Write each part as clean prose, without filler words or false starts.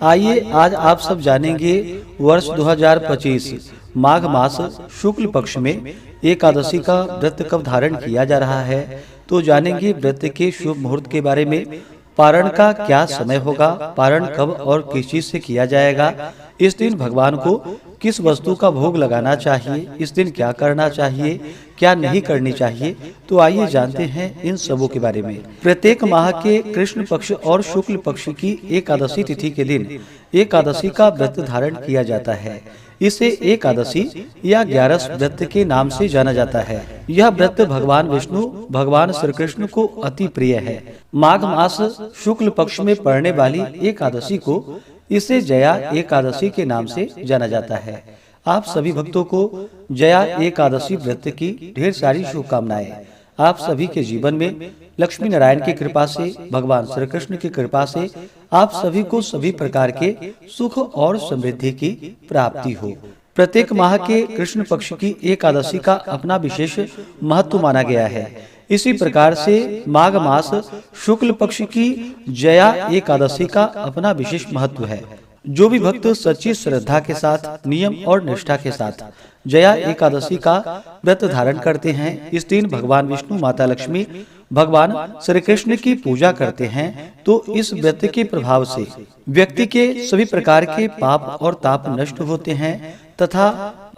आइए आज आप सब जानेंगे वर्ष 2025 माघ मास शुक्ल पक्ष में एकादशी का व्रत कब धारण किया जा रहा है। तो जानेंगे व्रत के शुभ मुहूर्त के बारे में, पारण का क्या समय होगा, पारण कब और किस चीज से किया जाएगा, इस दिन भगवान को किस वस्तु का भोग लगाना चाहिए, इस दिन क्या करना चाहिए, क्या नहीं करनी चाहिए। तो आइए जानते हैं इन सबों के बारे में। प्रत्येक माह के कृष्ण पक्ष और शुक्ल पक्ष की एकादशी तिथि के दिन एकादशी का व्रत धारण किया जाता है। इसे एकादशी या 11 व्रत के नाम से जाना जाता है। यह व्रत भगवान विष्णु भगवान श्री कृष्ण को अति प्रिय है। माघ मास शुक्ल पक्ष में पड़ने वाली एकादशी को इसे जया एकादशी के नाम से जाना जाता है। आप सभी भक्तों को जया एकादशी व्रत की ढेर सारी शुभकामनाएं। आप सभी के जीवन में लक्ष्मी नारायण की कृपा से, भगवान श्री कृष्ण की कृपा से आप सभी को सभी प्रकार के सुख और समृद्धि की प्राप्ति हो। प्रत्येक माह के कृष्ण पक्ष की एकादशी का अपना विशेष महत्व माना गया है। इसी प्रकार से माघ मास शुक्ल पक्ष की जया एकादशी का अपना विशेष महत्व है। जो भी भक्त सच्ची श्रद्धा के साथ, नियम और निष्ठा के साथ जया एकादशी का व्रत धारण करते हैं, इस दिन भगवान विष्णु, माता लक्ष्मी, भगवान श्री कृष्ण की पूजा करते हैं, तो इस व्रत के प्रभाव से व्यक्ति के सभी प्रकार के पाप और ताप नष्ट होते हैं तथा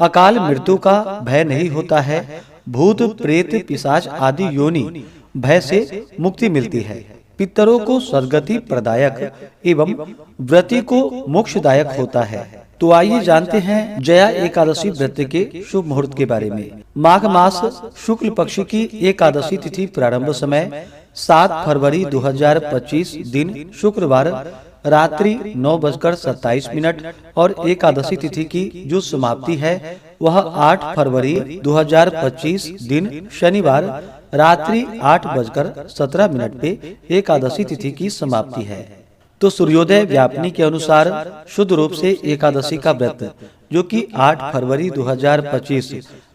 अकाल मृत्यु का भय नहीं होता है। भूत प्रेत पिशाच आदि योनि भय से मुक्ति मिलती है। पितरों को सद्गति प्रदायक एवं व्रती को मोक्षदायक होता है। तो आइए जानते हैं जया एकादशी व्रत के शुभ मुहूर्त के बारे में। माघ मास शुक्ल पक्ष की एकादशी तिथि प्रारंभ समय 7 फरवरी 2025 दिन शुक्रवार रात्रि 9:27 और एकादशी तिथि की जो समाप्ति है वह 8 फरवरी 2025 दिन शनिवार रात्रि 8:17 पे एकादशी तिथि की समाप्ति है। तो सूर्योदय व्यापनी के अनुसार शुद्ध रूप से एकादशी का व्रत जो कि 8 फरवरी 2025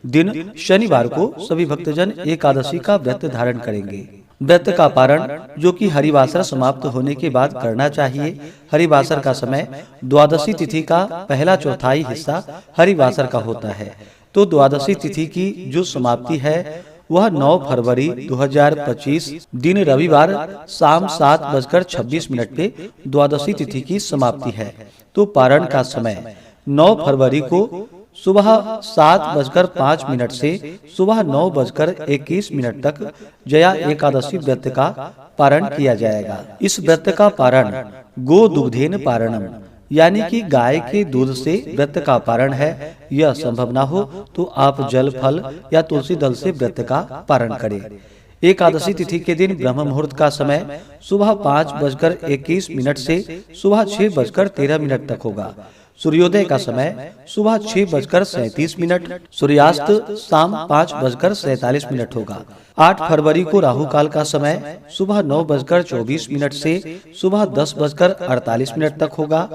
दिन शनिवार को सभी भक्तजन एकादशी का व्रत धारण करेंगे। व्रत का पारण जो कि हरिवासर समाप्त होने के बाद करना चाहिए। हरिवासर का समय द्वादशी तिथि का पहला चौथाई हिस्सा हरिवासर का होता है। तो द्वादशी तिथि की जो समाप्ति है वह 9 फरवरी 2025 दिन रविवार शाम 7:26 पे द्वादशी तिथि की समाप्ति है। तो पारण का समय 9 फरवरी को सुबह 7:05 से सुबह 9:21 तक जया एकादशी व्रत का पारण किया जाएगा। इस व्रत का पारण गो दुग्धेन पारणम यानी कि गाय के दूध से व्रत का पारण है। यह संभव ना हो तो आप जल, फल या तुलसी दल से व्रत का पारण करें। एकादशी तिथि के दिन ब्रह्म मुहूर्त का समय सुबह 5:21 से सुबह 6:13 तक होगा। सूर्योदय का समय सुबह 6:37, सूर्यास्त शाम 5:47 होगा। 8 फरवरी को राहु काल का समय सुबह 9:24 से सुबह 10:48 तक होगा।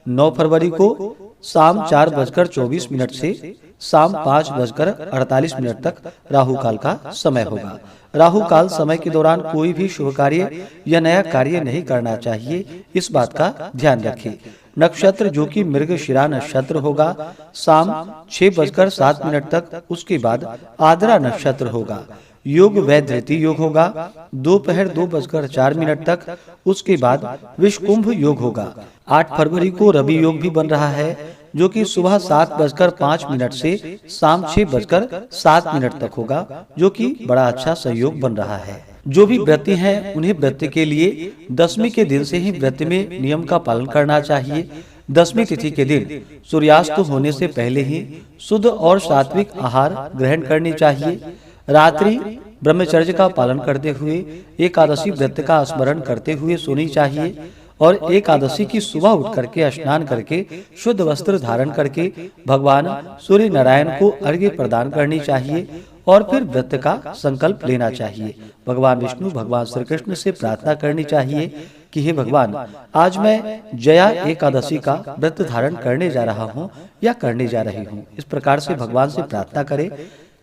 9 फरवरी को शाम 4:24 से शाम 5:48 तक राहु काल का समय होगा। राहु काल समय के दौरान कोई भी शुभ कार्य या नया कार्य नहीं करना चाहिए, इस बात का ध्यान रखें। नक्षत्र जो कि मृगशिरा नक्षत्र होगा शाम 6:07 तक, उसके बाद आद्रा नक्षत्र होगा। योग वैधृति योग होगा दोपहर 2:04 तक, उसके बाद विषकुंभ योग होगा। 8 फरवरी को रवि योग भी बन रहा है जो कि सुबह 7:05 से शाम 6:07 तक होगा, जो कि बड़ा अच्छा सहयोग बन रहा है। जो भी व्रती हैं उन्हें व्रत के लिए दशमी के दिन से ही व्रत में नियम का पालन करना चाहिए। दशमी तिथि के दिन सूर्यास्त होने से पहले ही शुद्ध और सात्विक आहार ग्रहण करनी चाहिए। रात्रि ब्रह्मचर्य का पालन करते हुए एकादशी व्रत का स्मरण करते हुए सोनी चाहिए और एकादशी की सुबह उठ करके स्नान करके शुद्ध वस्त्र धारण करके भगवान सूर्य नारायण को अर्घ्य प्रदान करनी चाहिए और फिर व्रत का संकल्प लेना चाहिए। भगवान विष्णु, भगवान श्री कृष्ण से प्रार्थना करनी चाहिए कि हे भगवान, आज मैं जया एकादशी का व्रत धारण करने जा रहा हूँ या करने जा रही हूँ। इस प्रकार से भगवान से प्रार्थना करें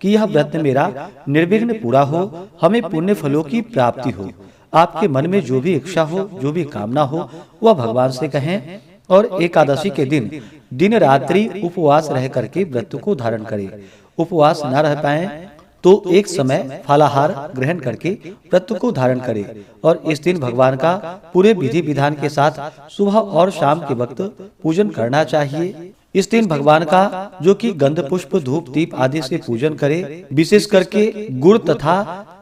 कि यह व्रत मेरा निर्विघ्न पूरा हो, हमें पुण्य फलों की प्राप्ति हो। आपके मन में जो भी इच्छा हो, जो भी कामना हो, वह भगवान से कहें और एकादशी के दिन दिन रात्रि उपवास रह करके व्रत को धारण करें। उपवास न रह पाए तो एक समय फलाहार ग्रहण करके व्रत को धारण करे और इस दिन भगवान का पूरे विधि विधान के साथ सुबह और शाम के वक्त पूजन करना चाहिए। इस दिन भगवान का जो कि गंध पुष्प धूप दीप आदि से पूजन करे, विशेष करके गुड़ तथा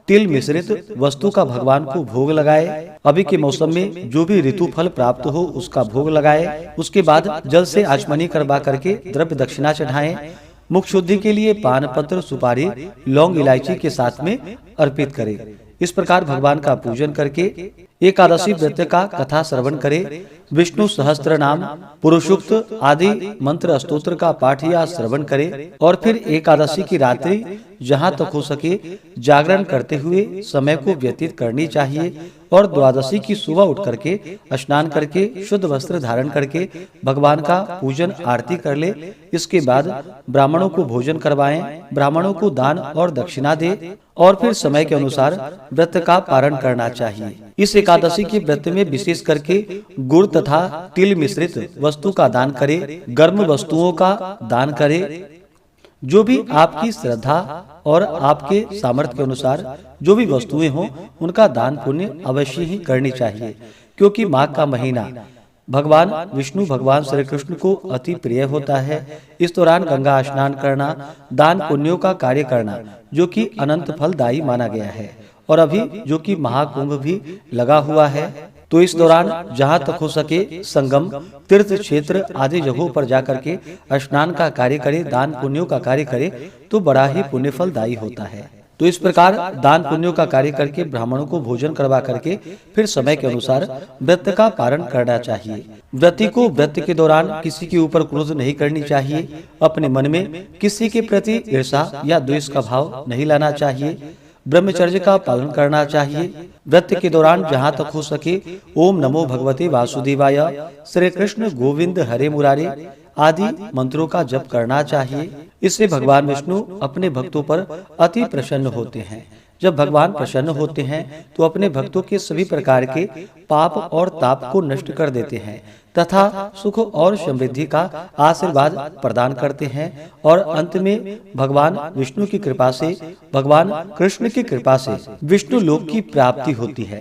तिल मिश्रित वस्तु का भगवान को भोग लगाए। अभी के मौसम में जो भी ऋतु फल प्राप्त हो उसका भोग लगाए। उसके बाद जल से आचमनी करवा करके द्रव्य दक्षिणा चढ़ाएं। मुख शुद्धि के लिए पान पत्र सुपारी लौंग इलायची के साथ में अर्पित करें। इस प्रकार भगवान का पूजन करके एकादशी व्रत का कथा श्रवण करे। विष्णु सहस्त्र नाम पुरुषोक्त आदि मंत्र स्तोत्र का पाठ या श्रवण करे और फिर एकादशी की रात्रि जहाँ तक हो सके जागरण करते हुए समय को व्यतीत करनी चाहिए और द्वादशी की सुबह उठ करके स्नान करके शुद्ध वस्त्र धारण करके भगवान का पूजन आरती कर ले। इसके बाद ब्राह्मणों को भोजन करवाएं, ब्राह्मणों को दान और दक्षिणा दे और फिर समय के अनुसार व्रत का पारण करना चाहिए। इस एकादशी के व्रत में विशेष करके गुड़ तथा तिल मिश्रित वस्तु का दान करे, गर्म वस्तुओं का दान करे। जो भी आपकी श्रद्धा और आपके सामर्थ्य के अनुसार जो भी वस्तुएं हों उनका दान पुण्य अवश्य ही करनी चाहिए, क्योंकि माघ का महीना भगवान विष्णु भगवान श्री कृष्ण को अति प्रिय होता है। इस दौरान गंगा स्नान करना, दान पुण्यों का कार्य करना जो कि अनंत फलदायी माना गया है। और अभी जो कि महाकुंभ भी लगा हुआ है, तो इस दौरान जहाँ तक हो सके संगम तीर्थ क्षेत्र आदि जगहों पर जाकर के स्नान का कार्य करे, दान पुण्यों का कार्य करे तो बड़ा ही पुण्य फलदायी होता है। तो इस प्रकार दान पुण्यों का कार्य करके ब्राह्मणों को भोजन करवा करके फिर समय के अनुसार व्रत का पारण करना चाहिए। व्रती को व्रत के दौरान किसी के ऊपर क्रोध नहीं करनी चाहिए। अपने मन में किसी के प्रति ईर्षा या द्वेष का भाव नहीं लाना चाहिए। ब्रह्मचर्य का पालन करना चाहिए। व्रत के दौरान जहाँ तक हो सके ओम नमो भगवते वासुदेवाय, श्री कृष्ण गोविंद हरे मुरारे आदि मंत्रों का जप करना चाहिए। इससे भगवान विष्णु अपने भक्तों पर अति प्रसन्न होते हैं। जब भगवान प्रसन्न होते हैं तो अपने भक्तों के सभी प्रकार के पाप और ताप को नष्ट कर देते हैं तथा सुख और समृद्धि का आशीर्वाद प्रदान करते हैं और अंत में भगवान विष्णु की कृपा से, भगवान कृष्ण की कृपा से विष्णु लोक की प्राप्ति होती है।